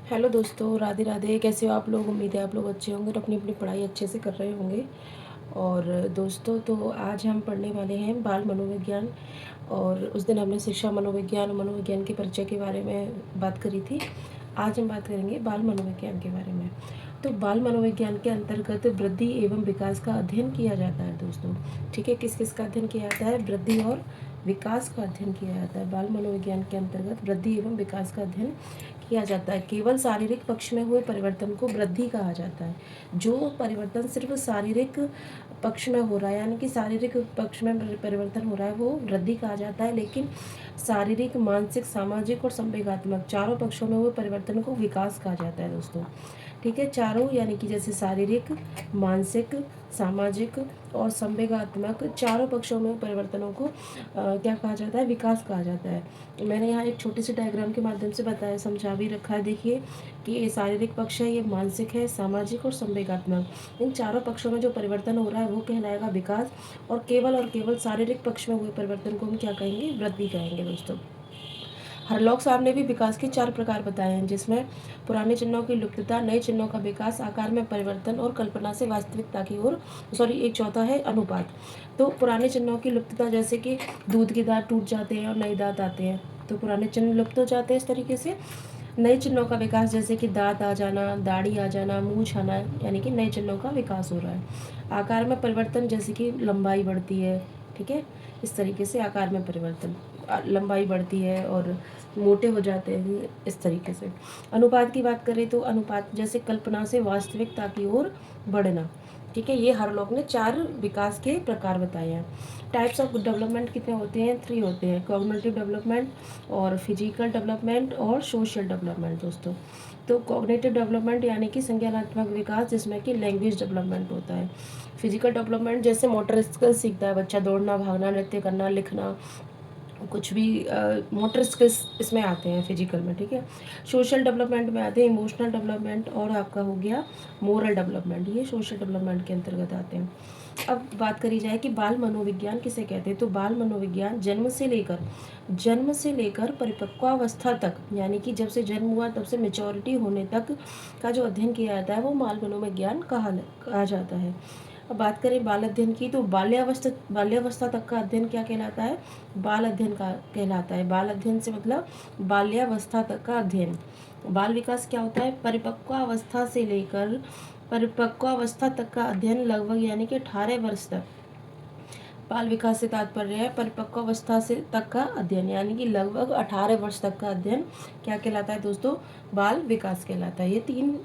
Hello दोस्तों, राधे राधे। कैसे हो आप लोग? उम्मीद है आप लोग अच्छे होंगे और अपनी अपनी पढ़ाई अच्छे से कर रहे होंगे। और दोस्तों, तो आज हम पढ़ने वाले हैं बाल मनोविज्ञान। और उस दिन हमने शिक्षा मनोविज्ञान और मनोविज्ञान के परिचय के बारे में बात करी थी। आज हम बात करेंगे बाल मनोविज्ञान के बारे में। तो बाल मनोविज्ञान के अंतर्गत वृद्धि एवं विकास का अध्ययन किया जाता है दोस्तों। ठीक है, किस किस का अध्ययन किया जाता है? वृद्धि और विकास का अध्ययन किया जाता है। बाल मनोविज्ञान के अंतर्गत वृद्धि एवं विकास का अध्ययन किया जाता है। केवल शारीरिक पक्ष में हुए परिवर्तन को वृद्धि कहा जाता है। जो परिवर्तन सिर्फ शारीरिक पक्ष में हो रहा है, यानी कि शारीरिक पक्ष में परिवर्तन हो रहा है, वो वृद्धि कहा जाता है। लेकिन शारीरिक, मानसिक, सामाजिक और संवेगात्मक चारों पक्षों में हुए परिवर्तन को विकास कहा जाता है दोस्तों। ठीक है, चारों यानी कि जैसे शारीरिक, मानसिक, सामाजिक और संवेगात्मक चारों पक्षों में परिवर्तनों को क्या कहा जाता है? विकास कहा जाता है। मैंने यहाँ एक छोटी सी डायग्राम के माध्यम से बताया, समझा भी रखा है। देखिए कि ये शारीरिक पक्ष है, ये मानसिक है, सामाजिक और संवेगात्मक। इन चारों पक्षों में जो परिवर्तन हो रहा है वो कहलाएगा विकास। और केवल शारीरिक पक्ष में हुए परिवर्तन को हम क्या कहेंगे? वृद्धि कहेंगे दोस्तों। हरलॉक साहब ने भी विकास के 4 प्रकार बताए हैं, जिसमें पुराने चिन्हों की लुप्तता, नए चिन्हों का विकास, आकार में परिवर्तन और कल्पना से वास्तविकता की ओर। एक चौथा है अनुपात। तो पुराने चिन्हों की लुप्तता, जैसे कि दूध के दांत टूट जाते हैं और नए दांत आते हैं, तो पुराने चिन्ह लुप्त हो जाते हैं इस तरीके से। नए चिन्हों का विकास, जैसे कि दांत आ जाना, दाढ़ी आ जाना, मूंछ आना, यानी कि नए चिन्हों का विकास हो रहा है। आकार में परिवर्तन, जैसे कि लंबाई बढ़ती है। ठीक है, इस तरीके से आकार में परिवर्तन, लंबाई बढ़ती है और मोटे हो जाते हैं, इस तरीके से। अनुपात की बात करें तो अनुपात, जैसे कल्पना से वास्तविकता की ओर बढ़ना। ठीक है, ये हर लोग ने 4 विकास के प्रकार बताए हैं। टाइप्स ऑफ डेवलपमेंट कितने होते हैं? 3 होते हैं, कॉग्निटिव डेवलपमेंट और फिजिकल डेवलपमेंट और सोशल डेवलपमेंट दोस्तों। तो कॉग्निटिव डेवलपमेंट यानी कि संज्ञानात्मक विकास, जिसमें कि लैंग्वेज डेवलपमेंट होता है। फिजिकल डेवलपमेंट, जैसे मोटर स्किल्स सीखता है बच्चा, दौड़ना, भागना, नृत्य करना, लिखना, कुछ भी मोटर स्किल्स इसमें आते हैं फिजिकल में। ठीक है, सोशल डेवलपमेंट में आते हैं इमोशनल डेवलपमेंट और आपका हो गया मोरल डेवलपमेंट, ये सोशल डेवलपमेंट के अंतर्गत आते हैं। अब बात करी जाए कि बाल मनोविज्ञान किसे कहते हैं, तो बाल मनोविज्ञान जन्म से लेकर परिपक्वावस्था तक, यानी कि जब से जन्म हुआ तब से मेच्योरिटी होने तक का जो अध्ययन किया जाता है वो बाल मनोविज्ञान कहा जाता है। अब बात करें बाल अध्ययन की, तो बाल्यावस्था तक का अध्ययन क्या कहलाता है? बाल अध्ययन का कहलाता है। बाल अध्ययन से मतलब बाल्यावस्था तक का अध्ययन। बाल विकास क्या होता है? परिपक्वावस्था तक का अध्ययन लगभग, यानी कि 18 वर्ष तक। बाल विकास से तात्पर्य है परिपक्वावस्था से तक का अध्ययन, यानी कि लगभग 18 वर्ष तक का अध्ययन क्या कहलाता है दोस्तों? बाल विकास कहलाता है। ये 3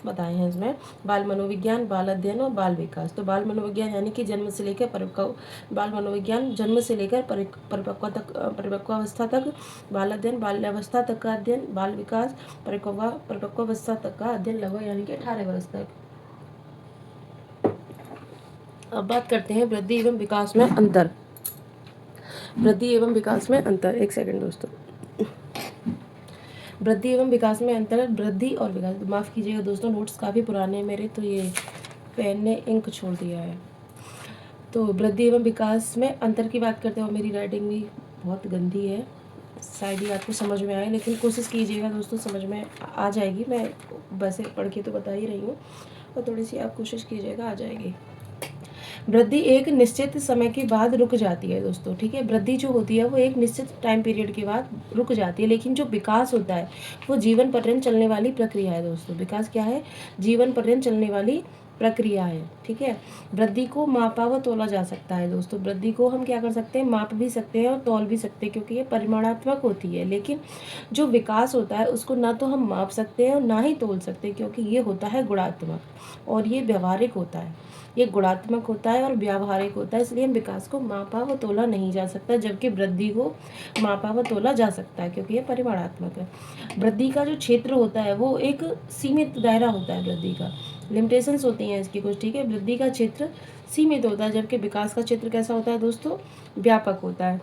बताए हैं इसमें, बाल मनोविज्ञान, बाल अध्ययन और बाल विकास। तो बाल मनोविज्ञान यानी कि जन्म से लेकर बाल मनोविज्ञान जन्म से लेकर परिपक्वावस्था तक, बाल अध्ययन बाल्यावस्था तक का अध्ययन, बाल विकास परिपक्वावस्था तक का अध्ययन लगभग, यानी कि 18 वर्ष तक। अब बात करते हैं वृद्धि एवं विकास में अंतर। वृद्धि एवं विकास में अंतर, एक सेकंड दोस्तों। वृद्धि एवं विकास में अंतर, वृद्धि और विकास, माफ़ कीजिएगा दोस्तों, नोट्स काफ़ी पुराने हैं मेरे, तो ये पेन ने इंक छोड़ दिया है। तो वृद्धि एवं विकास में अंतर की बात करते हो, मेरी राइटिंग भी बहुत गंदी है, शायद ही आपको समझ में आए, लेकिन कोशिश कीजिएगा दोस्तों, समझ में आ जाएगी। मैं वैसे पढ़ के तो बता ही रही हूँ, और थोड़ी सी आप कोशिश कीजिएगा, आ जाएगी। वृद्धि एक निश्चित समय के बाद रुक जाती है दोस्तों। ठीक है, वृद्धि जो होती है वो एक निश्चित टाइम पीरियड के बाद रुक जाती है, लेकिन जो विकास होता है वो जीवन पर्यंत चलने वाली प्रक्रिया है दोस्तों। विकास क्या है? जीवन पर्यंत चलने वाली प्रक्रिया है। ठीक है, वृद्धि को मापा व तोला जा सकता है दोस्तों। वृद्धि को हम क्या कर सकते हैं? माप भी सकते हैं और तौल भी सकते हैं, क्योंकि ये परिमाणात्मक होती है। लेकिन जो विकास होता है उसको ना तो हम माप सकते हैं और ना ही तोल सकते हैं, क्योंकि ये होता है गुणात्मक और ये व्यवहारिक होता है। ये गुणात्मक होता है और व्यावहारिक होता है, इसलिए हम विकास को मापा व तोला नहीं जा सकता, जबकि वृद्धि को मापा व तोला जा सकता है, क्योंकि ये परिमाणात्मक है। वृद्धि का जो क्षेत्र होता है वो एक सीमित दायरा होता है। वृद्धि का लिमिटेशंस होती हैं इसकी कुछ। ठीक है, वृद्धि का क्षेत्र सीमित होता है, जबकि विकास का क्षेत्र कैसा होता है दोस्तों? व्यापक होता है।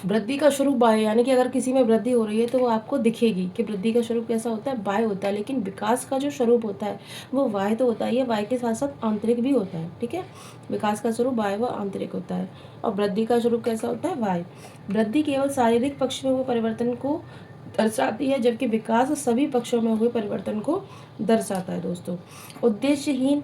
वृद्धि का स्वरूप बाह्य, यानी कि अगर किसी में वृद्धि हो रही है तो वो आपको दिखेगी कि वृद्धि का स्वरूप कैसा होता है? बाह्य होता है। लेकिन विकास का जो स्वरूप होता है वो बाह्य तो होता ही है, बाह्य के साथ साथ आंतरिक भी होता है। ठीक है, विकास का स्वरूप बाह्य व आंतरिक होता है, और वृद्धि का स्वरूप कैसा होता है? बाह्य। वृद्धि केवल शारीरिक पक्ष में हुए परिवर्तन को दर्शाती है, जबकि विकास सभी पक्षों में हुए परिवर्तन को दर्शाता है दोस्तों। उद्देश्यहीन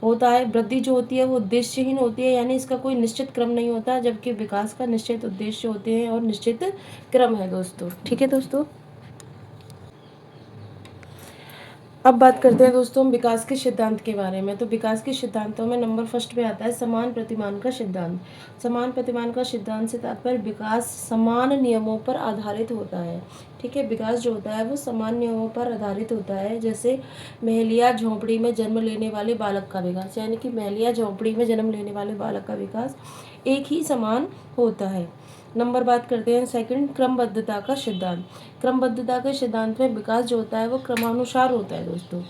होता है, वृद्धि जो होती है वो उद्देश्यहीन होती है, यानी इसका कोई निश्चित क्रम नहीं होता, जबकि विकास का निश्चित उद्देश्य होते हैं और निश्चित क्रम है दोस्तों। ठीक है दोस्तों, अब बात करते हैं दोस्तों हम विकास के सिद्धांत के बारे में। तो विकास के सिद्धांतों में नंबर फर्स्ट पे आता है समान प्रतिमान का सिद्धांत। समान प्रतिमान का सिद्धांत से तात्पर्य विकास समान नियमों पर आधारित होता है। ठीक है, विकास जो होता है वो समान नियमों पर आधारित होता है। जैसे महलिया झोंपड़ी में जन्म लेने वाले बालक का विकास, यानी कि महलिया झोंपड़ी में जन्म लेने वाले बालक का विकास एक ही समान होता है। नंबर बात करते हैं सेकंड, क्रमबद्धता का सिद्धांत। क्रमबद्धता के सिद्धांत में विकास जो होता है वो क्रमानुसार होता है दोस्तों।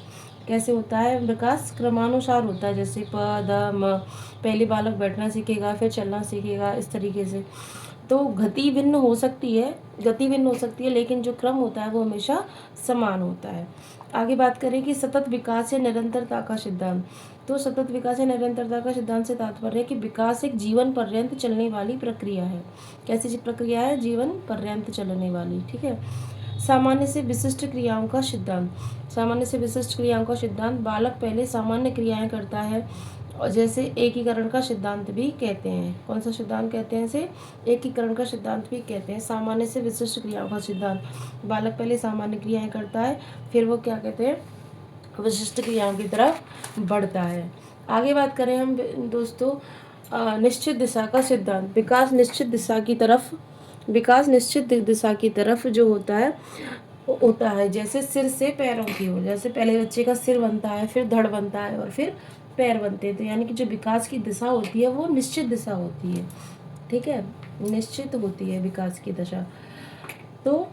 कैसे होता है विकास? क्रमानुसार होता है। जैसे प द म, पहले बालक बैठना सीखेगा, फिर चलना सीखेगा, इस तरीके से। तो गति भिन्न हो सकती है, लेकिन जो क्रम होता है वो हमेशा समान होता है। आगे बात करें कि सतत विकास या निरंतरता का सिद्धांत। तो सतत विकास या निरंतरता का सिद्धांत से तात्पर्य है कि विकास एक जीवन पर्यंत चलने वाली प्रक्रिया है। कैसी प्रक्रिया है? जीवन पर्यंत चलने वाली। ठीक है। सामान्य से विशिष्ट क्रियाओं का सिद्धांत। सामान्य से विशिष्ट क्रियाओं का सिद्धांत, बालक पहले सामान्य क्रियाएं करता है, और जैसे एकीकरण का सिद्धांत भी कहते हैं। कौन सा सिद्धांत कहते हैं इसे? एकीकरण का सिद्धांत भी कहते हैं। सामान्य से विशिष्ट क्रियाओं का सिद्धांत, बालक पहले सामान्य क्रियाएं करता है, फिर वो क्या कहते हैं, विशिष्ट क्रियाओं की तरफ बढ़ता है। आगे बात करें हम दोस्तों निश्चित दिशा का सिद्धांत। विकास निश्चित दिशा की तरफ जो होता है जैसे सिर से पैरों की ओर। जैसे पहले बच्चे का सिर बनता है, फिर धड़ बनता है और फिर पैर बनते हैं। तो यानी कि जो विकास की दिशा होती है वो निश्चित दिशा होती है। ठीक है, निश्चित होती है विकास की दिशा। तो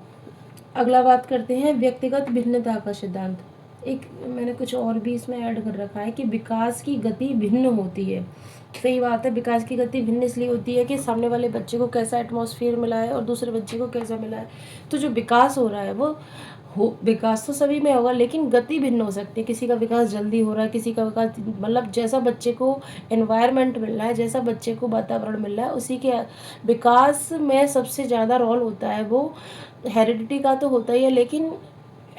अगला बात करते हैं व्यक्तिगत भिन्नता का सिद्धांत। एक मैंने कुछ और भी इसमें ऐड कर रखा है कि विकास की गति भिन्न होती है। सही बात है, विकास की गति भिन्न इसलिए होती है कि सामने वाले बच्चे को कैसा एटमॉस्फेयर मिला है और दूसरे बच्चे को कैसा मिला है। तो जो विकास हो रहा है वो विकास तो सभी में होगा, लेकिन गति भिन्न हो सकती है। किसी का विकास जल्दी हो रहा है, किसी का विकास मतलब जैसा बच्चे को एनवायरनमेंट मिल रहा है, जैसा बच्चे को वातावरण मिल रहा है, उसी के विकास में सबसे ज़्यादा रोल होता है वो हेरिडिटी का तो होता ही है, लेकिन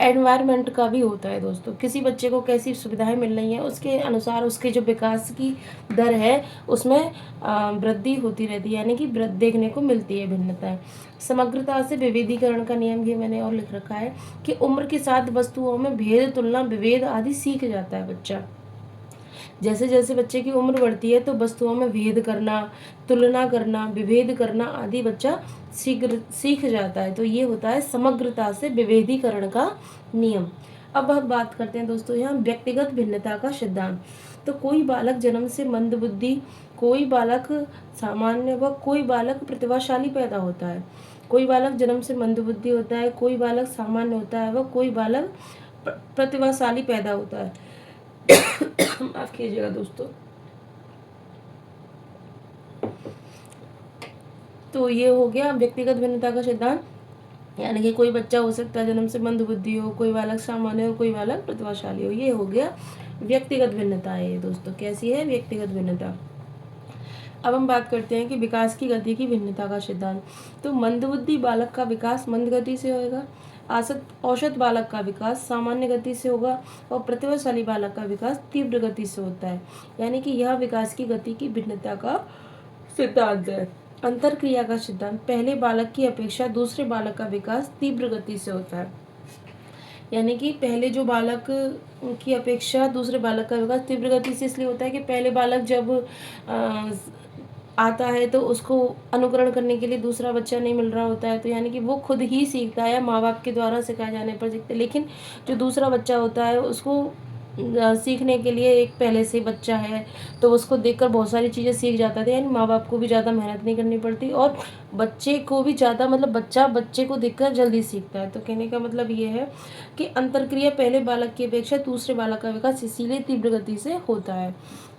एनवायरनमेंट का भी होता है दोस्तों। किसी बच्चे को कैसी सुविधाएं मिल रही हैं उसके अनुसार उसके जो विकास की दर है उसमें वृद्धि होती रहती है, यानी कि वृद्धि देखने को मिलती है, भिन्नताएं। समग्रता से विभेदीकरण का नियम ये मैंने और लिख रखा है कि उम्र के साथ वस्तुओं में भेद, तुलना, विभेद आदि सीख जाता है बच्चा। जैसे जैसे बच्चे की उम्र बढ़ती है तो वस्तुओं में भेद करना, तुलना करना, विभेद करना आदि बच्चा सीख जाता है। तो ये होता है समग्रता से विभेदीकरण का नियम। अब हम बात करते हैं दोस्तों यहाँ व्यक्तिगत भिन्नता का सिद्धांत। तो कोई बालक जन्म से मंदबुद्धि, कोई बालक सामान्य व कोई बालक प्रतिभाशाली पैदा होता है। कोई बालक जन्म से मंदबुद्धि होता है, कोई बालक सामान्य होता है व कोई बालक प्रतिभाशाली पैदा होता है। माफ कीजिएगा दोस्तों। तो ये हो गया व्यक्तिगत भिन्नता का सिद्धांत, यानी कि कोई बच्चा हो सकता है जन्म से मंदबुद्धि हो, कोई बालक सामान्य हो, कोई बालक प्रतिभाशाली हो। ये हो गया व्यक्तिगत भिन्नता है ये दोस्तों। कैसी है व्यक्तिगत भिन्नता? अब हम बात करते हैं कि विकास की गति की भिन्नता का सिद्धांत। तो मंदबुद्धि बालक का विकास मंद गति से होगा, औसत बालक का विकास सामान्य गति से होगा और प्रतिभाशाली बालक का विकास तीव्र गति से होता है। यानी कि यह विकास की गति की भिन्नता का सिद्धांत है। अंतर क्रिया का सिद्धांत, पहले बालक की अपेक्षा दूसरे बालक का विकास तीव्र गति से होता है। यानी कि पहले जो बालक की अपेक्षा दूसरे बालक का विकास तीव्र गति से इसलिए होता है कि पहले बालक जब आता है तो उसको अनुकरण करने के लिए दूसरा बच्चा नहीं मिल रहा होता है, तो यानी कि वो खुद ही सीखता है, माँ बाप के द्वारा सिखाए जाने पर सीखता है। लेकिन जो दूसरा बच्चा होता है उसको सीखने के लिए एक पहले से बच्चा है तो उसको देखकर बहुत सारी चीज़ें सीख जाता है, यानी माँ बाप को भी ज़्यादा मेहनत नहीं करनी पड़ती और बच्चे को भी ज़्यादा मतलब बच्चा बच्चे को देखकर जल्दी सीखता है। तो कहने का मतलब ये है कि अंतरक्रिया पहले बालक की अपेक्षा दूसरे बालक का विकास इसीलिए तीव्र गति से होता है।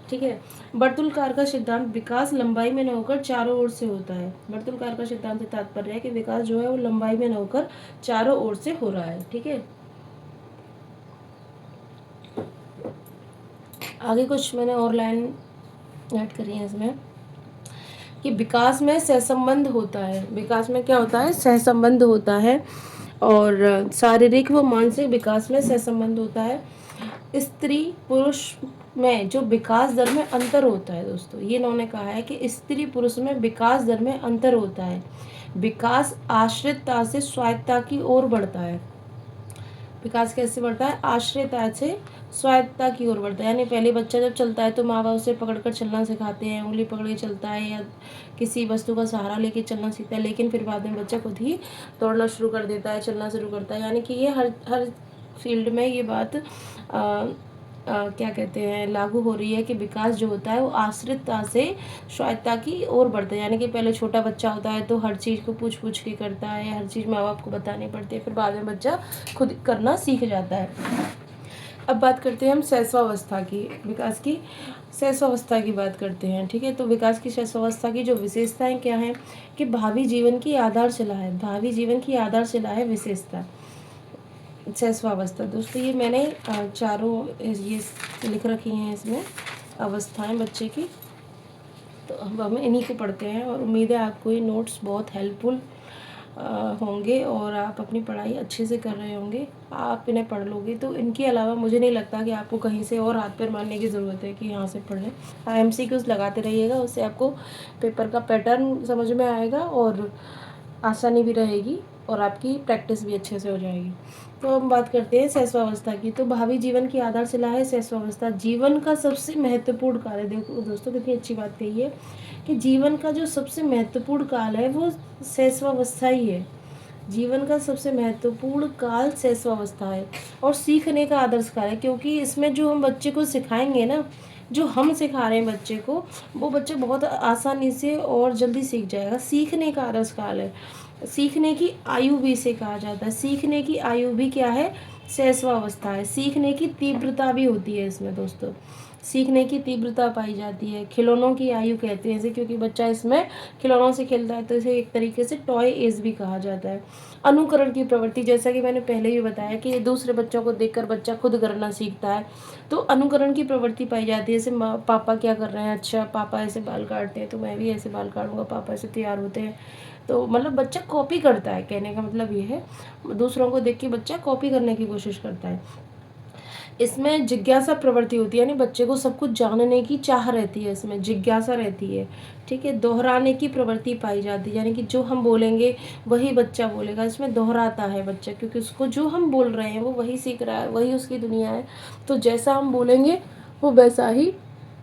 ठीक है। वर्तुलकार का सिद्धांत, विकास लंबाई में न होकर चारों ओर से होता है। वर्तुलकार का सिद्धांत से तात्पर्य है कि विकास जो है वो लंबाई में न होकर चारों ओर से हो रहा है। ठीक है। आगे कुछ मैंने और लाइन ऐड करी है इसमें कि विकास में सहसंबंध होता है। विकास में क्या होता है? सहसंबंध होता है। और शारीरिक व मानसिक विकास में सहसंबंध होता है। स्त्री पुरुष में जो विकास दर में अंतर होता है दोस्तों, ये इन्होंने कहा है कि स्त्री पुरुष में विकास दर में अंतर होता है। विकास आश्रितता से स्वायत्तता की ओर बढ़ता है। विकास कैसे बढ़ता है? आश्रितता से स्वायत्तता की ओर बढ़ता है। यानी पहले बच्चा जब चलता है तो माँ बाप उसे पकड़कर चलना सिखाते हैं, उंगली पकड़ के चलता है या किसी वस्तु का सहारा लेके चलना सीखता है, लेकिन फिर बाद में बच्चा खुद ही दौड़ना शुरू कर देता है, चलना शुरू करता है। यानी कि ये हर हर फील्ड में ये बात क्या कहते हैं, लागू हो रही है कि विकास जो होता है वो आश्रितता से स्वायत्तता की ओर बढ़ता है। यानी कि पहले छोटा बच्चा होता है तो हर चीज़ को पूछ पूछ के करता है, हर चीज़ माँ बाप को बतानी पड़ती है, फिर बाद में बच्चा खुद करना सीख जाता है। अब बात करते हैं हम शैशवावस्था की, विकास की शैशवावस्था की बात करते हैं। ठीक है, तो विकास की शैशवावस्था की जो विशेषताएं क्या हैं कि भावी जीवन की आधारशिला है। भावी जीवन की आधारशिला है विशेषता शैशवावस्था। दोस्तों ये मैंने चारों ये लिख रखी हैं इसमें अवस्थाएं बच्चे की। तो अब हम इन्हीं को पढ़ते हैं और उम्मीद है आपको ये नोट्स बहुत हेल्पफुल होंगे और आप अपनी पढ़ाई अच्छे से कर रहे होंगे। आप इन्हें पढ़ लोगे तो इनके अलावा मुझे नहीं लगता कि आपको कहीं से और हाथ पैर मारने की ज़रूरत है कि यहाँ से पढ़ लें। MCQs लगाते रहिएगा, उससे आपको पेपर का पैटर्न समझ में आएगा और आसानी भी रहेगी और आपकी प्रैक्टिस भी अच्छे से हो जाएगी। तो हम बात करते हैं शैशवावस्था की। तो भावी जीवन की आधारशिला है शैशवावस्था। जीवन का सबसे महत्वपूर्ण काल है। देखो दोस्तों कितनी अच्छी बात कही है कि जीवन का जो सबसे महत्वपूर्ण काल है वो शैशवावस्था ही है। जीवन का सबसे महत्वपूर्ण काल शैशवावस्था है और सीखने का आदर्श काल है, क्योंकि इसमें जो हम बच्चे को सिखाएंगे ना, जो हम सिखा रहे हैं बच्चे को, वो बच्चा बहुत आसानी से और जल्दी सीख जाएगा। सीखने का आदर्श काल है। सीखने की आयु भी इसे कहा जाता है। सीखने की आयु भी क्या है? शैशवावस्था है। सीखने की तीव्रता भी होती है इसमें दोस्तों, सीखने की तीव्रता पाई जाती है। खिलौनों की आयु कहते हैं इसे, क्योंकि बच्चा इसमें खिलौनों से खेलता है तो इसे एक तरीके से टॉय एज भी कहा जाता है। अनुकरण की प्रवृत्ति, जैसा कि मैंने पहले भी बताया कि दूसरे बच्चों को देखकर बच्चा खुद करना सीखता है, तो अनुकरण की प्रवृत्ति पाई जाती है। जैसे पापा क्या कर रहे हैं, अच्छा पापा ऐसे बाल काटते हैं तो मैं भी ऐसे बाल काटूंगा, पापा ऐसे तैयार होते हैं, तो मतलब बच्चा कॉपी करता है। कहने का मतलब ये है दूसरों को देख के बच्चा कॉपी करने की कोशिश करता है। इसमें जिज्ञासा प्रवृत्ति होती है, यानी बच्चे को सब कुछ जानने की चाह रहती है, इसमें जिज्ञासा रहती है। ठीक है, दोहराने की प्रवृत्ति पाई जाती है, यानी कि जो हम बोलेंगे वही बच्चा बोलेगा। इसमें दोहराता है बच्चा, क्योंकि उसको जो हम बोल रहे हैं वो वही सीख रहा है, वही उसकी दुनिया है, तो जैसा हम बोलेंगे वो वैसा ही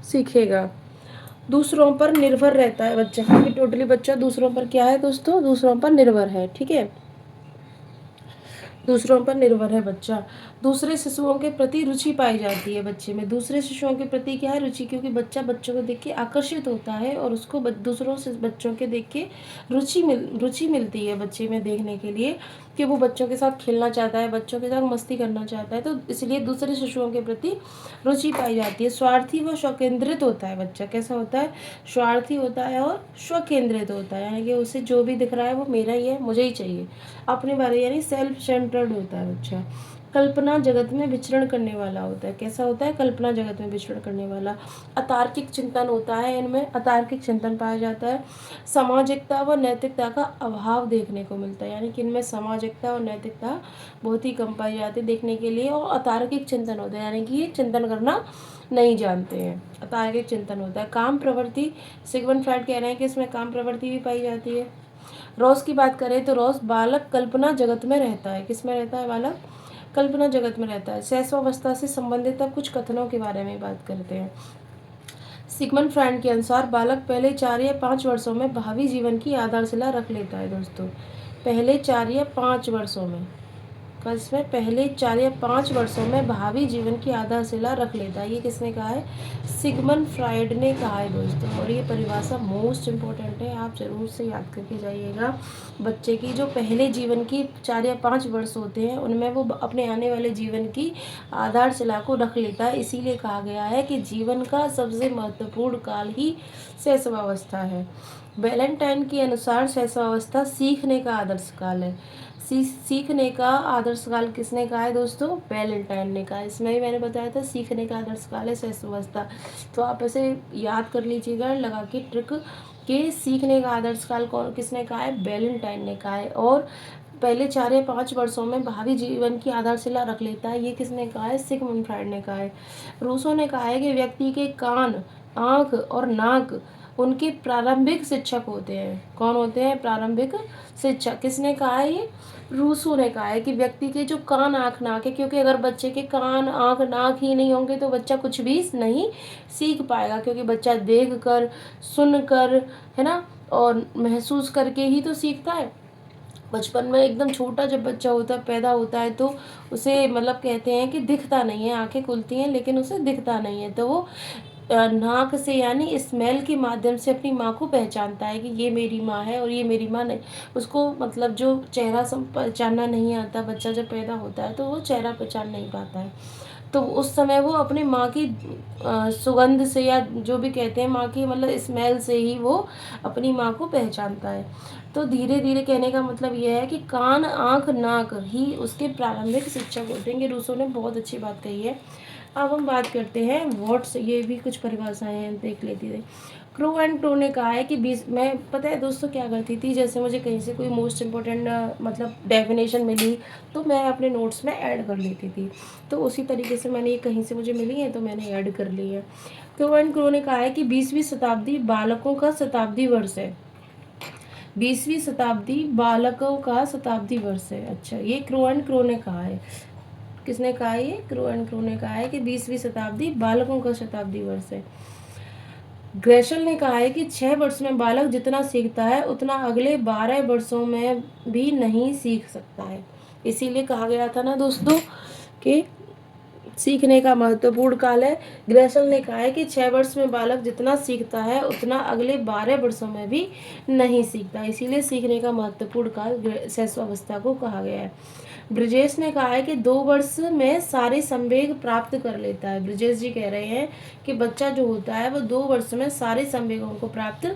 सीखेगा। दूसरों पर निर्भर रहता है बच्चा, क्योंकि टोटली बच्चा दूसरों पर क्या है दोस्तों, दूसरों पर निर्भर है। ठीक है, दूसरों पर निर्भर है बच्चा। दूसरे शिशुओं के प्रति रुचि पाई जाती है बच्चे में। दूसरे शिशुओं के प्रति क्या है? रुचि, क्योंकि बच्चा बच्चों को देख के आकर्षित होता है और उसको दूसरों से बच्चों के देख के रुचि मिलती है बच्चे में देखने के लिए कि वो बच्चों के साथ खेलना चाहता है, बच्चों के साथ मस्ती करना चाहता है, तो इसलिए दूसरे शिशुओं के प्रति रुचि पाई जाती है। स्वार्थी व स्वकेंद्रित होता है बच्चा। कैसा होता है? स्वार्थी होता है और स्वकेंद्रित होता है, यानी कि उसे जो भी दिख रहा है वो मेरा ही है, मुझे ही चाहिए, अपने बारे, यानी सेल्फ सेंटर्ड होता है बच्चा। कल्पना जगत में विचरण करने वाला होता है। कैसा होता है? कल्पना जगत में विचरण करने वाला। अतार्किक चिंतन होता है इनमें, अतार्किक चिंतन पाया जाता है। सामाजिकता व नैतिकता का अभाव देखने को मिलता है, यानी कि इनमें सामाजिकता और नैतिकता बहुत ही कम पाई जाती है देखने के लिए, और अतार्किक चिंतन होता है, यानी कि ये चिंतन करना नहीं जानते हैं, अतार्किक चिंतन होता है। काम प्रवृत्ति, सिगमंड फ्रॉइड कह रहे हैं कि इसमें काम प्रवृत्ति भी पाई जाती है। रॉस की बात करें तो रॉस, बालक कल्पना जगत में रहता है। किस में रहता है बालक? कल्पना जगत में रहता है। शैशवावस्था से संबंधित अब कुछ कथनों के बारे में बात करते हैं। सिगमंड फ्रॉइड के अनुसार बालक पहले 4 या 5 वर्षों में भावी जीवन की आधारशिला रख लेता है दोस्तों। पहले 4 या 5 वर्षों में, इसमें पहले 4 या 5 वर्षों में भावी जीवन की आधारशिला रख लेता है। ये किसने कहा है? सिगमंड फ्रॉइड ने कहा है दोस्तों, और ये परिभाषा मोस्ट इम्पोर्टेंट है, आप जरूर से याद करके जाइएगा। बच्चे की जो पहले जीवन की 4 या 5 वर्ष होते हैं उनमें वो अपने आने वाले जीवन की आधारशिला को रख लेता है। इसीलिए कहा गया है कि जीवन का सबसे महत्वपूर्ण काल ही शैशवावस्था है। वैलेंटाइन के अनुसार शैशवावस्था सीखने का आदर्श काल है। सीखने का आदर्श काल किसने कहा है दोस्तों? वैलेंटाइन ने कहा। इसमें ही मैंने बताया था सीखने का आदर्श काल है शैशवावस्था, तो आप ऐसे याद कर लीजिएगा लगा के ट्रिक के सीखने का आदर्श काल कौन किसने कहा है? वैलेंटाइन ने कहा है। और पहले 4 या 5 वर्षों में भावी जीवन की आधारशिला रख लेता है। ये किसने कहा है? सिगमंड फ्राइड ने कहा है। रूसो ने कहा है कि व्यक्ति के कान, आँख और नाक उनके प्रारंभिक शिक्षक होते हैं। कौन होते हैं? प्रारंभिक शिक्षक। किसने कहा है ये? रूसो ने कहा है कि व्यक्ति के जो कान, आँख, नाक है, क्योंकि अगर बच्चे के कान, आँख, नाक ही नहीं होंगे तो बच्चा कुछ भी नहीं सीख पाएगा, क्योंकि बच्चा देख कर, सुन कर, है ना, और महसूस करके ही तो सीखता है। बचपन में एकदम छोटा जब बच्चा होता है, पैदा होता है, तो उसे मतलब कहते हैं कि दिखता नहीं है, आंखें खुलती हैं लेकिन उसे दिखता नहीं है, तो वो नाक से यानी स्मेल के माध्यम से अपनी माँ को पहचानता है कि ये मेरी माँ है और ये मेरी माँ नहीं। उसको मतलब जो चेहरा पहचानना नहीं आता, बच्चा जब पैदा होता है तो वो चेहरा पहचान नहीं पाता है, तो उस समय वो अपनी माँ की सुगंध से, या जो भी कहते हैं माँ की मतलब स्मेल से ही वो अपनी माँ को पहचानता है। तो धीरे धीरे कहने का मतलब ये है कि कान, आँख, नाक ही उसके प्रारंभिक शिक्षक होते हैं। ये रूसो ने बहुत अच्छी बात कही है। अब हम बात करते हैं व्हाट्स, ये भी कुछ परिभाषाएं हैं, देख लेती है। क्रो एंड क्रो ने कहा है कि मैं पता है दोस्तों क्या करती थी, जैसे मुझे कहीं से कोई मोस्ट इम्पोर्टेंट मतलब डेफिनेशन मिली तो मैं अपने नोट्स में ऐड कर लेती थी। तो उसी तरीके से मैंने ये कहीं से मुझे मिली है तो मैंने ऐड कर ली है। क्रो एंड क्रो ने कहा है कि 20वीं शताब्दी बालकों का शताब्दी वर्ष है। 20वीं शताब्दी बालकों का शताब्दी वर्ष है। अच्छा, ये क्रो एंड क्रो ने कहा है। किसने कहा? ये क्रो एंड क्रो ने कहा है कि 20वीं शताब्दी बालकों का शताब्दी वर्ष है। ग्रेशल ने कहा है कि 6 वर्ष में बालक जितना सीखता है उतना अगले 12 वर्षों में भी नहीं सीख सकता है। इसीलिए कहा गया था ना दोस्तों कि सीखने का महत्वपूर्ण काल है। ग्रेशल ने कहा है कि 6 वर्ष में बालक जितना सीखता है उतना अगले 12 वर्षों में भी नहीं सीखता, इसीलिए सीखने का महत्वपूर्ण काल शैशवावस्था को कहा गया है। ब्रिजेश ने कहा है कि 2 वर्ष में सारे संवेग प्राप्त कर लेता है। ब्रिजेश जी कह रहे हैं कि बच्चा जो होता है वो 2 वर्ष में सारे संवेगों को प्राप्त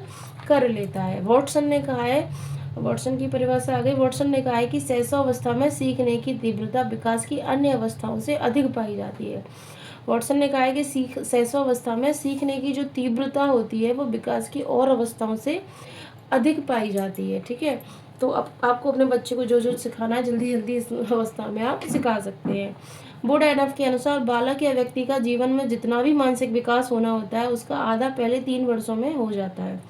कर लेता है। वॉटसन ने कहा है, वॉटसन की परिभाषा आ गई। वॉटसन ने कहा है कि शैशवावस्था में सीखने की तीव्रता विकास की अन्य अवस्थाओं से अधिक पाई जाती है। वॉटसन ने कहा है कि शैशवावस्था में सीखने की जो तीव्रता होती है वो विकास की और अवस्थाओं से अधिक पाई जाती है। ठीक है, तो अब आपको अपने बच्चे को जो जो सिखाना है जल्दी जल्दी इस अवस्था में आप सिखा सकते हैं। वुड एडल्फ के अनुसार बालक या व्यक्ति का जीवन में जितना भी मानसिक विकास होना होता है उसका आधा पहले 3 वर्षों में हो जाता है।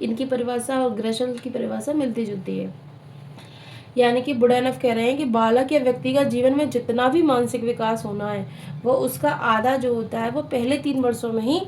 इनकी परिभाषा और ग्रेशल की परिभाषा मिलती जुलती है। यानी कि बुडानफ कह रहे हैं कि बालक या व्यक्ति का जीवन में जितना भी मानसिक विकास होना है वो उसका आधा जो होता है वो पहले 3 वर्षों में ही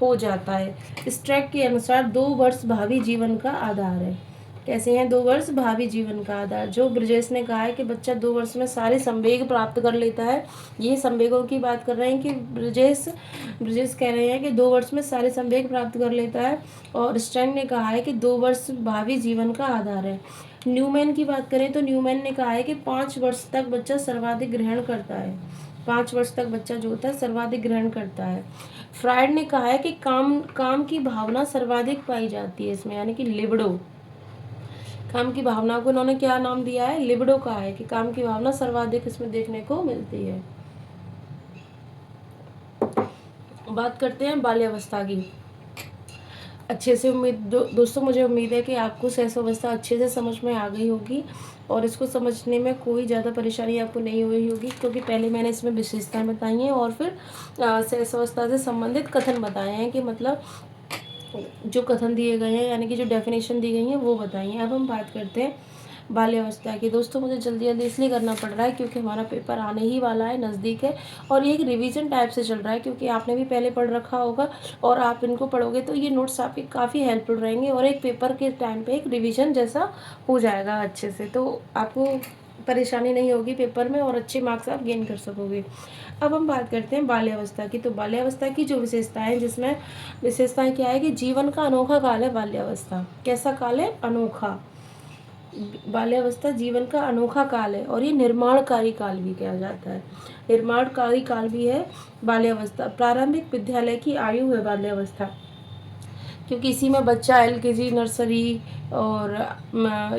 हो जाता है। स्ट्रैक के अनुसार 2 वर्ष भावी जीवन का आधार है। कैसे हैं 2 वर्ष भावी जीवन का आधार? जो ब्रजेश ने कहा है कि बच्चा 2 वर्ष में सारे संवेग प्राप्त कर लेता है, ये संवेगों की बात कर रहे हैं कि ब्रजेश कह रहे हैं कि 2 वर्ष में सारे संवेग प्राप्त कर लेता है, और स्ट्रैंग ने कहा है कि 2 वर्ष भावी जीवन का आधार है। न्यूमैन की बात करें तो न्यूमैन ने कहा है कि 5 वर्ष तक बच्चा सर्वाधिक ग्रहण करता है। 5 वर्ष तक बच्चा जो होता है सर्वाधिक ग्रहण करता है। फ्राइड ने कहा है कि काम की भावना सर्वाधिक पाई जाती है इसमें, यानी कि लिबिडो। काम की भावना को उन्होंने क्या नाम दिया है? लिबिडो कहा है कि काम की भावना सर्वाधिक इसमें देखने को मिलती है। बात करते हैं बाल्यावस्था की अच्छे से। दोस्तों मुझे उम्मीद है कि आपको शैशवावस्था अच्छे से समझ में आ गई होगी और इसको समझने में कोई ज़्यादा परेशानी आपको नहीं हुई होगी, क्योंकि पहले मैंने इसमें विशेषताएं बताई हैं और फिर शैशवावस्था से संबंधित कथन बताए हैं कि मतलब जो कथन दिए गए हैं यानी कि जो डेफिनेशन दी गई हैं वो बताई हैं। अब हम बात करते हैं बाल्यावस्था की। दोस्तों मुझे जल्दी जल्दी इसलिए करना पड़ रहा है क्योंकि हमारा पेपर आने ही वाला है, नज़दीक है, और ये एक रिवीजन टाइप से चल रहा है, क्योंकि आपने भी पहले पढ़ रखा होगा और आप इनको पढ़ोगे तो ये नोट्स आपके काफ़ी हेल्पफुल रहेंगे और एक पेपर के टाइम पे एक रिवीजन जैसा हो जाएगा अच्छे से, तो आपको परेशानी नहीं होगी पेपर में और अच्छे मार्क्स आप गेन कर सकोगे। अब हम बात करते हैं बाल्यावस्था की। तो बाल्यावस्था की जो विशेषताएं, जिसमें विशेषताएं क्या है कि जीवन का अनोखा काल है बाल्यावस्था। कैसा काल है? अनोखा। बाल्यावस्था जीवन का अनोखा काल है और ये निर्माणकारी काल भी कहा जाता है। निर्माणकारी काल भी है बाल्यावस्था। प्रारंभिक विद्यालय की आयु है बाल्यावस्था, क्योंकि इसी में बच्चा LKG, नर्सरी और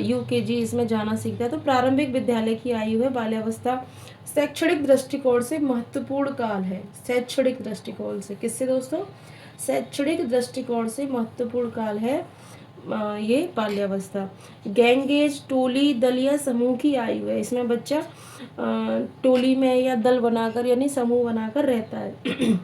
UKG इसमें जाना सीखता है, तो प्रारंभिक विद्यालय की आयु है बाल्यावस्था। शैक्षणिक दृष्टिकोण से महत्वपूर्ण काल है। शैक्षणिक दृष्टिकोण से, किससे दोस्तों? शैक्षणिक दृष्टिकोण से महत्वपूर्ण काल है ये बाल्यावस्था। गैंगेज टोली दल या समूह की आयु है। इसमें बच्चा टोली में या दल बनाकर यानी समूह बनाकर रहता है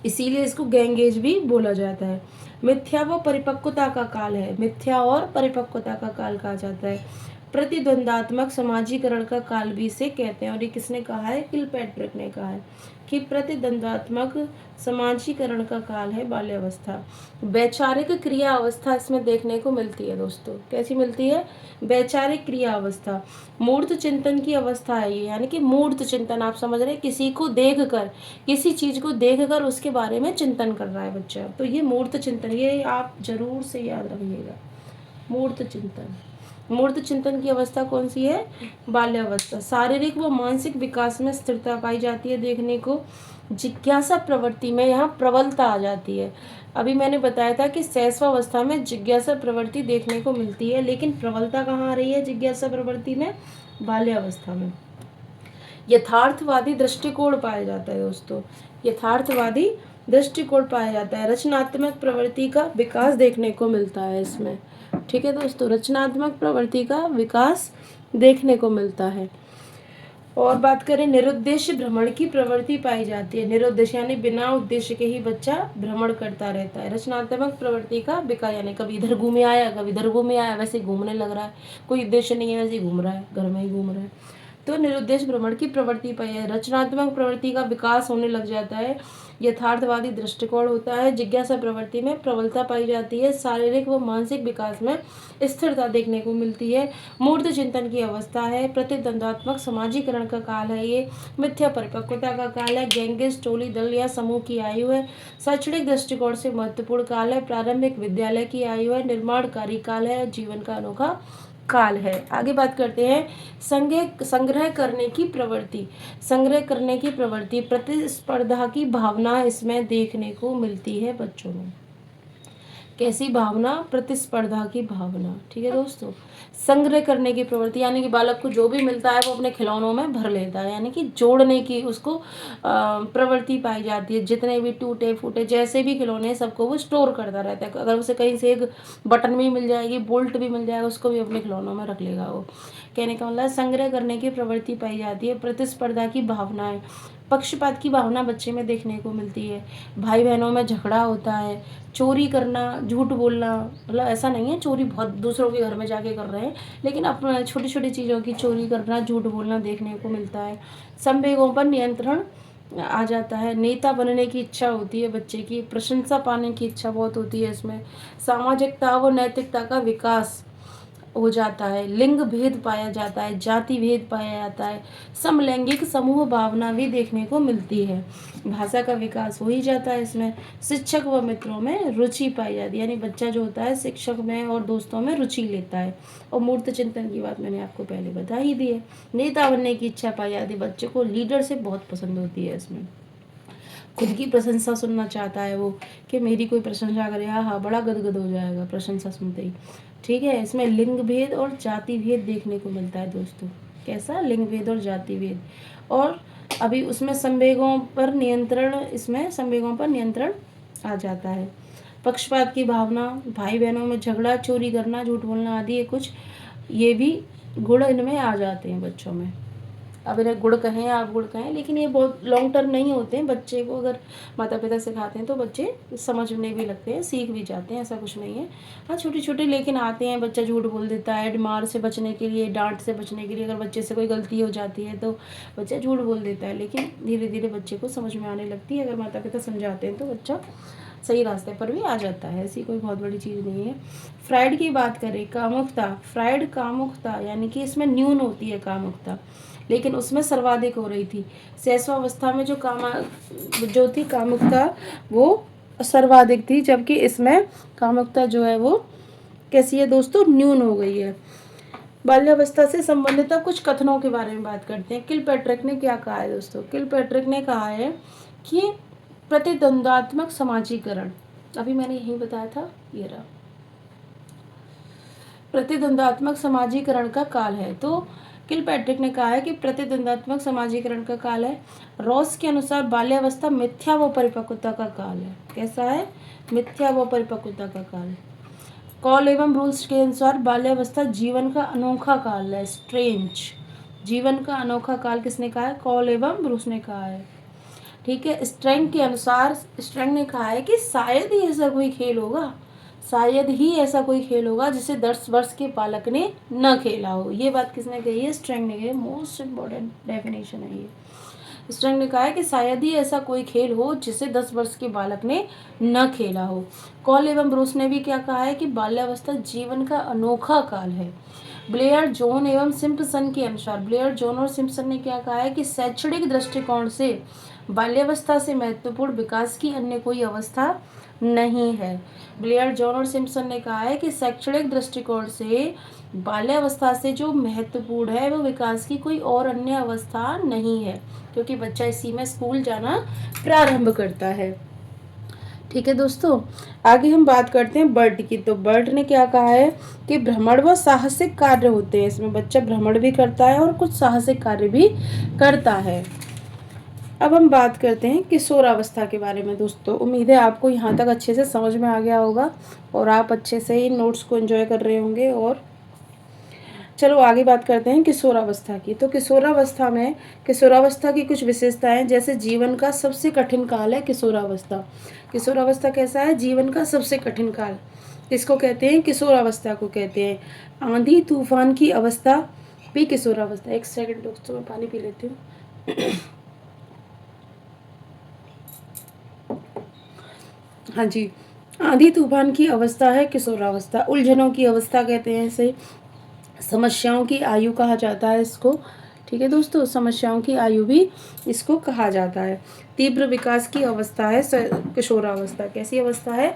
इसीलिए इसको गैंगेज भी बोला जाता है। मिथ्या व परिपक्वता का काल है। मिथ्या और परिपक्वता का काल कहा जाता है। प्रतिद्वंदात्मक समाजीकरण का काल भी इसे कहते हैं। और ये किसने कहा है? किलपैट्रिक ने कहा है कि प्रतिद्वंदात्मक समाजीकरण का काल है बाल्यावस्था। वैचारिक क्रिया अवस्था इसमें देखने को मिलती है दोस्तों। कैसी मिलती है? वैचारिक क्रिया अवस्था। मूर्त चिंतन की अवस्था है ये, यानी कि मूर्त चिंतन आप समझ रहे हैं, किसी को देखकर, किसी चीज को देखकर उसके बारे में चिंतन कर रहा है बच्चा, तो ये मूर्त चिंतन, ये आप जरूर से याद रखिएगा। मूर्त चिंतन, मूर्त चिंतन की अवस्था कौन सी है? बाल्यावस्था। शारीरिक व मानसिक विकास में स्थिरता पाई जाती है देखने को। जिज्ञासा प्रवृत्ति में यहाँ प्रबलता आ जाती है। अभी मैंने बताया था कि शैशवावस्था में जिज्ञासा प्रवृत्ति देखने को मिलती है, लेकिन प्रबलता कहाँ आ रही है जिज्ञासा प्रवृत्ति में? बाल्यावस्था में। यथार्थवादी दृष्टिकोण पाया जाता है दोस्तों। यथार्थवादी दृष्टिकोण पाया जाता है। रचनात्मक प्रवृत्ति का विकास देखने को मिलता है इसमें। ठीक है दोस्तों, रचनात्मक प्रवृत्ति का विकास देखने को मिलता है। और बात करें निरुद्देश्य भ्रमण की प्रवृत्ति पाई जाती है। निरुद्देश्य यानी बिना उद्देश्य के ही बच्चा भ्रमण करता रहता है। रचनात्मक प्रवृत्ति का विकास यानी कभी इधर घूमे आया, कभी इधर घूमे आया, वैसे घूमने लग रहा है, कोई उद्देश्य नहीं है, वैसे घूम रहा है, घर में ही घूम रहा है। तो निरुद्देश्य भ्रमण की प्रवृत्ति पाई है। रचनात्मक प्रवृत्ति का विकास होने लग जाता है। यथार्थवादी दृष्टिकोण होता है। जिज्ञासा प्रवृत्ति में प्रबलता पाई जाती है। शारीरिक व मानसिक विकास में स्थिरता देखने को मिलती है। मूर्त चिंतन की अवस्था है। प्रतिद्वंदात्मक समाजीकरण का काल है ये। मिथ्या परिपक्वता का काल है। गैंगेज टोली दल या समूह की आयु है। शैक्षणिक दृष्टिकोण से महत्वपूर्ण काल है। प्रारंभिक विद्यालय की आयु है। निर्माणकारी काल है। जीवन का अनोखा काल है। आगे बात करते हैं संग्रह करने की प्रवृत्ति। संग्रह करने की प्रवृत्ति, प्रतिस्पर्धा की भावना इसमें देखने को मिलती है बच्चों में। कैसी भावना? प्रतिस्पर्धा की भावना। ठीक है दोस्तों, संग्रह करने की प्रवृत्ति यानी कि बालक को जो भी मिलता है वो अपने खिलौनों में भर लेता है, यानी कि जोड़ने की उसको प्रवृत्ति पाई जाती है। जितने भी टूटे फूटे जैसे भी खिलौने हैं सबको वो स्टोर करता रहता है। अगर उसे कहीं से एक बटन भी मिल जाएगी, बोल्ट भी मिल जाएगा, उसको भी अपने खिलौनों में रख लेगा वो। कहने का मतलब संग्रह करने की प्रवृत्ति पाई जाती है। प्रतिस्पर्धा की भावनाएं, पक्षपात की भावना बच्चे में देखने को मिलती है। भाई बहनों में झगड़ा होता है। चोरी करना, झूठ बोलना, मतलब ऐसा नहीं है चोरी बहुत दूसरों के घर में जाके कर रहे हैं, लेकिन अपना छोटी छोटी चीज़ों की चोरी करना, झूठ बोलना देखने को मिलता है। संवेगों पर नियंत्रण आ जाता है। नेता बनने की इच्छा होती है बच्चे की। प्रशंसा पाने की इच्छा बहुत होती है इसमें। सामाजिकता व नैतिकता का विकास हो जाता है। लिंग भेद पाया जाता है। जाति भेद पाया जाता है। समलैंगिक समूह भावना भी देखने को मिलती है। भाषा का विकास हो ही जाता है इसमें। शिक्षक व मित्रों में रुचि पाई जाती है, यानी बच्चा जो होता है शिक्षक में और दोस्तों में रुचि लेता है। और मूर्त चिंतन की बात मैंने आपको पहले बता ही दी है। नेता बनने की इच्छा पाई जाती है। बच्चे को लीडरशिप बहुत पसंद होती है इसमें। खुद की प्रशंसा सुनना चाहता है वो, कि मेरी कोई प्रशंसा करे, हाँ बड़ा गदगद हो जाएगा प्रशंसा सुनते ही। ठीक है, इसमें लिंग भेद और जाति भेद देखने को मिलता है दोस्तों। कैसा? लिंग भेद और जाति भेद। और अभी उसमें संवेगों पर नियंत्रण, इसमें संवेगों पर नियंत्रण आ जाता है। पक्षपात की भावना, भाई बहनों में झगड़ा, चोरी करना, झूठ बोलना आदि ये कुछ ये भी गुण इनमें आ जाते हैं बच्चों में। अब इन्हें गुण कहें आप गुण कहें, लेकिन ये बहुत लॉन्ग टर्म नहीं होते हैं। बच्चे को अगर माता पिता सिखाते हैं तो बच्चे समझने भी लगते हैं, सीख भी जाते हैं, ऐसा कुछ नहीं है। हाँ छोटे छोटे लेकिन आते हैं। बच्चा झूठ बोल देता है मार से बचने के लिए, डांट से बचने के लिए। अगर बच्चे से कोई गलती हो जाती है तो बच्चा झूठ बोल देता है, लेकिन धीरे धीरे बच्चे को समझ में आने लगती है। अगर माता पिता समझाते हैं तो बच्चा सही रास्ते पर भी आ जाता है। ऐसी कोई बहुत बड़ी चीज़ नहीं है। फ्राइड की बात करें, कामुकता, फ्राइड कामुकता यानी कि इसमें न्यून होती है कामुकता, लेकिन उसमें सर्वाधिक हो रही थी। शैशवावस्था में जो थी कामुकता वो सर्वाधिक थी, जबकि इसमें कामुकता जो है वो कैसी है दोस्तों? न्यून हो गई है। बाल्यावस्था से संबंधित कुछ कथनों के बारे में बात करते हैं। किलपैट्रिक ने क्या कहा है दोस्तों? किलपैट्रिक ने कहा है कि प्रतिद्वंदात्मक समाजीकरण, अभी मैंने यही बताया था, ये रहा, प्रतिद्वंदात्मक समाजीकरण का काल है। तो किलपैट्रिक ने कहा है कि प्रतिद्वंदात्मक समाजीकरण का काल है। रॉस के अनुसार बाल्यावस्था मिथ्या व परिपक्वता का काल है। कैसा है? मिथ्या व परिपक्वता का काल है। कॉल एवं ब्रूस के अनुसार बाल्यावस्था जीवन का अनोखा काल है। स्ट्रेंज, जीवन का अनोखा काल किसने कहा है? कॉल एवं ब्रूस ने कहा है। ठीक है। स्ट्रैंग के अनुसार, स्ट्रैंग ने कहा है कि शायद ही ऐसा कोई खेल होगा, शायद ही ऐसा कोई खेल होगा जिसे 10 वर्ष के बालक ने न खेला हो। ये बात किसने कही है? स्ट्रैंग ने कही है। मोस्ट इम्पोर्टेंट डेफिनेशन है ये। स्ट्रैंग ने कहा है कि शायद ही ऐसा कोई खेल हो जिसे 10 वर्ष के बालक ने न खेला हो। कॉल एवं ब्रूस ने भी क्या कहा है कि बाल्यावस्था जीवन का अनोखा काल है। ब्लेयर, जॉन एवं सिम्पसन के अनुसार, ब्लेयर, जॉन और सिम्पसन ने क्या कहा है कि शैक्षणिक दृष्टिकोण से बाल्यावस्था से महत्वपूर्ण विकास की अन्य कोई अवस्था नहीं है। ब्लेयर, जॉन और सिम्पसन ने कहा है कि शैक्षणिक दृष्टिकोण से बाल्यावस्था से जो महत्वपूर्ण है वो विकास की कोई और अन्य अवस्था नहीं है, क्योंकि बच्चा इसी में स्कूल जाना प्रारंभ करता है। ठीक है दोस्तों, आगे हम बात करते हैं बर्ड की। तो बर्ड ने क्या कहा है कि भ्रमण व साहसिक कार्य होते हैं। इसमें बच्चा भ्रमण भी करता है और कुछ साहसिक कार्य भी करता है। अब हम बात करते हैं किशोरावस्था के बारे में। दोस्तों, उम्मीद है आपको यहाँ तक अच्छे से समझ में आ गया होगा और आप अच्छे से इन नोट्स को एंजॉय कर रहे होंगे। और चलो आगे बात करते हैं किशोरावस्था की। तो किशोरावस्था में, किशोरावस्था की कुछ विशेषताएं, जैसे जीवन का सबसे कठिन काल है किशोरावस्था। किशोरावस्था कैसा है? जीवन का सबसे कठिन काल। किसको कहते हैं? किशोरावस्था को कहते हैं। आंधी तूफान की अवस्था भी किशोरावस्था। एक सेकंड दोस्तों, मैं पानी पी लेती हूँ। हाँ जी, आंधी तूफान की अवस्था है किशोरावस्था। उलझनों की अवस्था कहते हैं इसे। समस्याओं की आयु कहा जाता है इसको। ठीक है दोस्तों, समस्याओं की आयु भी इसको कहा जाता है। तीव्र विकास की अवस्था है किशोरावस्था। कैसी अवस्था है?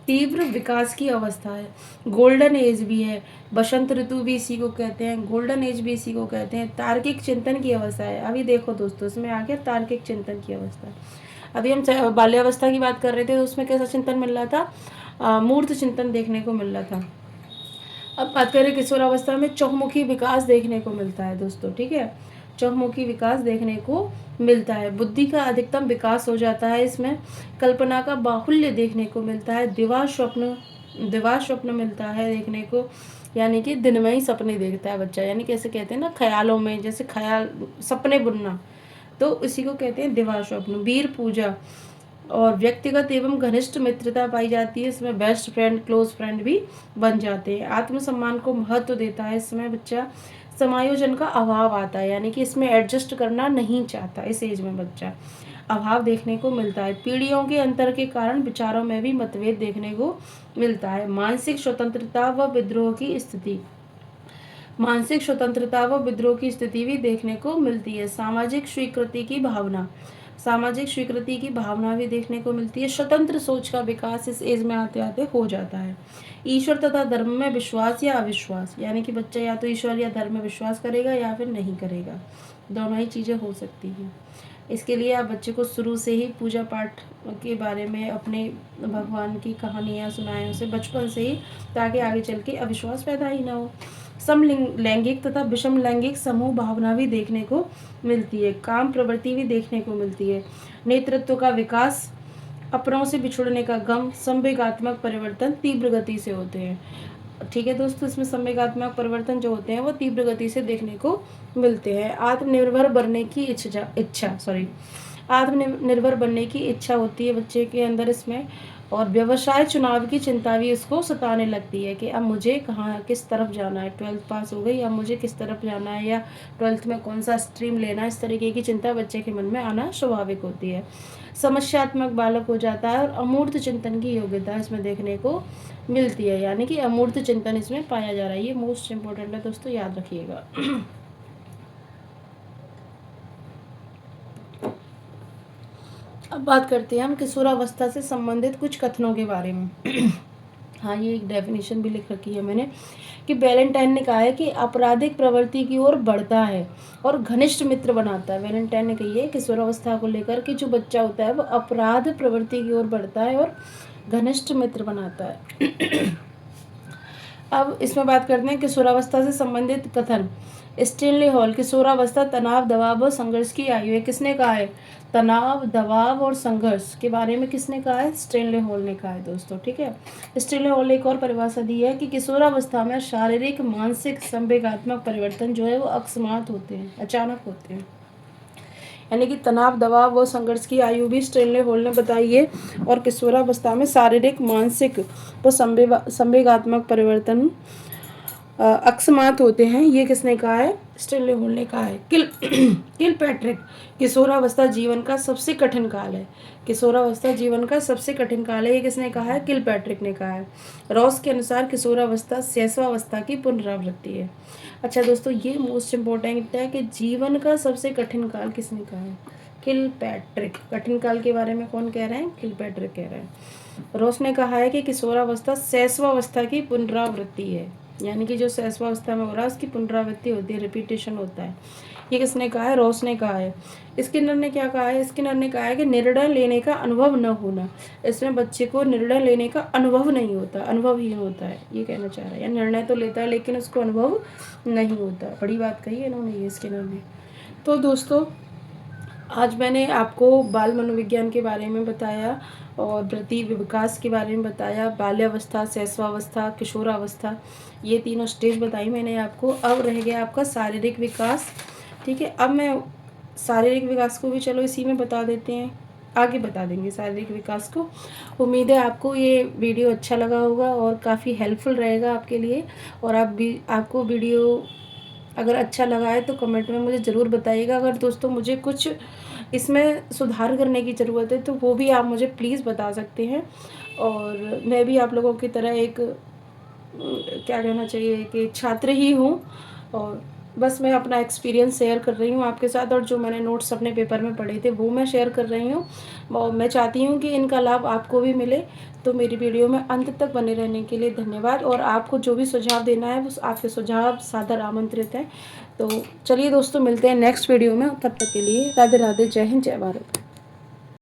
तीव्र विकास की अवस्था है। गोल्डन एज भी है, बसंत ऋतु भी इसी को कहते हैं, गोल्डन एज भी इसी को कहते हैं। तार्किक चिंतन की अवस्था है। अभी देखो दोस्तों, इसमें आ गया तार्किक चिंतन की अवस्था। अभी हम बाल्यावस्था की बात कर रहे थे, तो उसमें कैसा चिंतन मिल रहा था? मूर्त चिंतन देखने को मिल रहा था। अब बात करें किशोरावस्था में, चहुमुखी विकास देखने को मिलता है दोस्तों। ठीक है, चहुमुखी विकास देखने को मिलता है। बुद्धि का अधिकतम विकास हो जाता है इसमें। कल्पना का बाहुल्य देखने को मिलता है। दिवा स्वप्न मिलता है देखने को, यानी कि दिन में ही सपने देखता है बच्चा। यानी कैसे कहते हैं ना, ख्यालों में, जैसे ख्याल, सपने बुनना, तो इसी को कहते हैं दिवा स्वप्न। वीर पूजा और व्यक्तिगत एवं घनिष्ठ मित्रता पाई जाती है इसमें। बेस्ट फ्रेंड, क्लोज फ्रेंड भी बन जाते हैं। आत्मसम्मान को महत्व देता है इसमें बच्चा। समायोजन का अभाव आता है, यानी कि इसमें एडजस्ट करना नहीं चाहता इस एज में बच्चा। अभाव देखने को मिलता है। पीढ़ियों के अंतर के कारण विचारों में भी मतभेद देखने को मिलता है। मानसिक स्वतंत्रता व विद्रोह की स्थिति, मानसिक स्वतंत्रता व विद्रोह की स्थिति भी देखने को मिलती है। सामाजिक स्वीकृति की भावना, सामाजिक स्वीकृति की भावना भी देखने को मिलती है। स्वतंत्र सोच का विकास इस एज में आते आते हो जाता है। ईश्वर तथा धर्म में विश्वास या अविश्वास, यानी कि बच्चा या तो ईश्वर या धर्म में विश्वास करेगा या फिर नहीं करेगा, दोनों ही चीज़ें हो सकती हैं। इसके लिए आप बच्चे को शुरू से ही पूजा पाठ के बारे में, अपने भगवान की कहानियाँ सुनाएं उसे बचपन से ही, ताकि आगे चल के अविश्वास पैदा ही ना हो। समलैंगिक तथा विषम लैंगिक समूह भावना भी देखने को मिलती है। काम प्रवृत्ति भी देखने को मिलती है। नेतृत्व का विकास, अपनों से बिछुड़ने का गम, संवेगात्मक परिवर्तन तीव्र गति से होते हैं। ठीक है दोस्तों, इसमें संवेगात्मक परिवर्तन जो होते हैं वो तीव्र गति से देखने को मिलते हैं। आत्मनिर्भर बनने की आत्मनिर्भर बनने की इच्छा होती है बच्चे के अंदर इसमें। और व्यवसाय चुनाव की चिंता भी उसको सताने लगती है कि अब मुझे कहाँ, किस तरफ जाना है। 12th पास हो गई, अब मुझे किस तरफ जाना है, या 12th में कौन सा स्ट्रीम लेना है। इस तरीके की चिंता बच्चे के मन में आना स्वाभाविक होती है। समस्यात्मक बालक हो जाता है और अमूर्त चिंतन की योग्यता इसमें देखने को मिलती है, यानी कि अमूर्त चिंतन इसमें पाया जा रहा है। ये मोस्ट इम्पोर्टेंट है दोस्तों, याद रखिएगा। अब बात करते हैं हम किशोरावस्था से संबंधित कुछ कथनों के बारे में। हाँ, ये एक डेफिनेशन भी लिख रखी है मैंने कि वैलेंटाइन ने कहा है कि आपराधिक प्रवृत्ति की ओर बढ़ता है और घनिष्ठ मित्र बनाता है। वैलेंटाइन ने कही है किशोरावस्था को लेकर कि जो बच्चा होता है वो अपराध प्रवृत्ति की ओर बढ़ता है और घनिष्ठ मित्र बनाता है। अब इसमें बात करते हैं किशोरावस्था से संबंधित कथन। स्टेनले हॉल, किशोरावस्था तनाव, दबाव और संघर्ष की आयु है। किसने कहा है? तनाव, दबाव और संघर्ष के बारे में किसने कहा है? स्टेनले हॉल ने कहा है दोस्तों, ठीक है। स्टेनले हॉल ने एक और परिभाषा दी है कि किशोरावस्था में शारीरिक, मानसिक, संवेगात्मक परिवर्तन जो है वो अकस्मात होते हैं, अचानक होते हैं। यानी कि तनाव, दबाव व संघर्ष की आयु भी स्टेनले हॉल ने बताई है। और किशोरावस्था में शारीरिक, मानसिक व संवेगात्मक परिवर्तन अकस्मात होते हैं। ये किसने कहा है? स्टेनले हॉल ने कहा है। किलपैट्रिक, किशोरावस्था जीवन का सबसे कठिन काल है। किशोरावस्था जीवन का सबसे कठिन काल है, ये किसने कहा है? किलपैट्रिक ने कहा है। रॉस के अनुसार किशोरावस्था शैशवावस्था की पुनरावृत्ति है। अच्छा दोस्तों, ये मोस्ट इम्पोर्टेंट है कि जीवन का सबसे कठिन काल किसने कहा है? किलपैट्रिक। कठिन काल के बारे में कौन कह रहे हैं? किलपैट्रिक कह रहे हैं। रॉस ने कहा है कि किशोरावस्था शैशवावस्था की पुनरावृत्ति है, यानी कि जो शैशवावस्था में हो रहा है उसकी पुनरावृत्ति होती है, रिपीटेशन होता है। ये किसने कहा है? रॉस ने कहा है। स्किनर ने क्या कहा है? स्किनर ने कहा है कि निर्णय लेने का अनुभव न होना, इसमें बच्चे को निर्णय लेने का अनुभव नहीं होता, अनुभवहीन होता है, ये कहना चाह रहा है। या निर्णय तो लेता है लेकिन उसको अनुभव नहीं होता। बड़ी बात कही है इन्होंने, ये स्किनर ने। तो दोस्तों, आज मैंने आपको बाल मनोविज्ञान के बारे में बताया और वृद्धि विकास के बारे में बताया। बाल्यावस्था, शैशवावस्था, किशोरावस्था, ये तीनों स्टेज बताई मैंने आपको। अब रह गया आपका शारीरिक विकास, ठीक है। अब मैं शारीरिक विकास को भी चलो इसी में बता देते हैं, आगे बता देंगे शारीरिक विकास को। उम्मीद है आपको ये वीडियो अच्छा लगा होगा और काफ़ी हेल्पफुल रहेगा आपके लिए। और आपको वीडियो अगर अच्छा लगा है तो कमेंट में मुझे ज़रूर बताइएगा। अगर दोस्तों मुझे कुछ इसमें सुधार करने की ज़रूरत है तो वो भी आप मुझे प्लीज़ बता सकते हैं। और मैं भी आप लोगों की तरह एक क्या कहना चाहिए कि छात्र ही हूँ, और बस मैं अपना एक्सपीरियंस शेयर कर रही हूँ आपके साथ। और जो मैंने नोट्स अपने पेपर में पढ़े थे वो मैं शेयर कर रही हूँ। और मैं चाहती हूँ कि इनका लाभ आपको भी मिले। तो मेरी वीडियो में अंत तक बने रहने के लिए धन्यवाद। और आपको जो भी सुझाव देना है वो आपके सुझाव सादर आमंत्रित हैं। तो चलिए दोस्तों, मिलते हैं नेक्स्ट वीडियो में। तब तक के लिए राधे राधे, जय हिंद, जय भारत।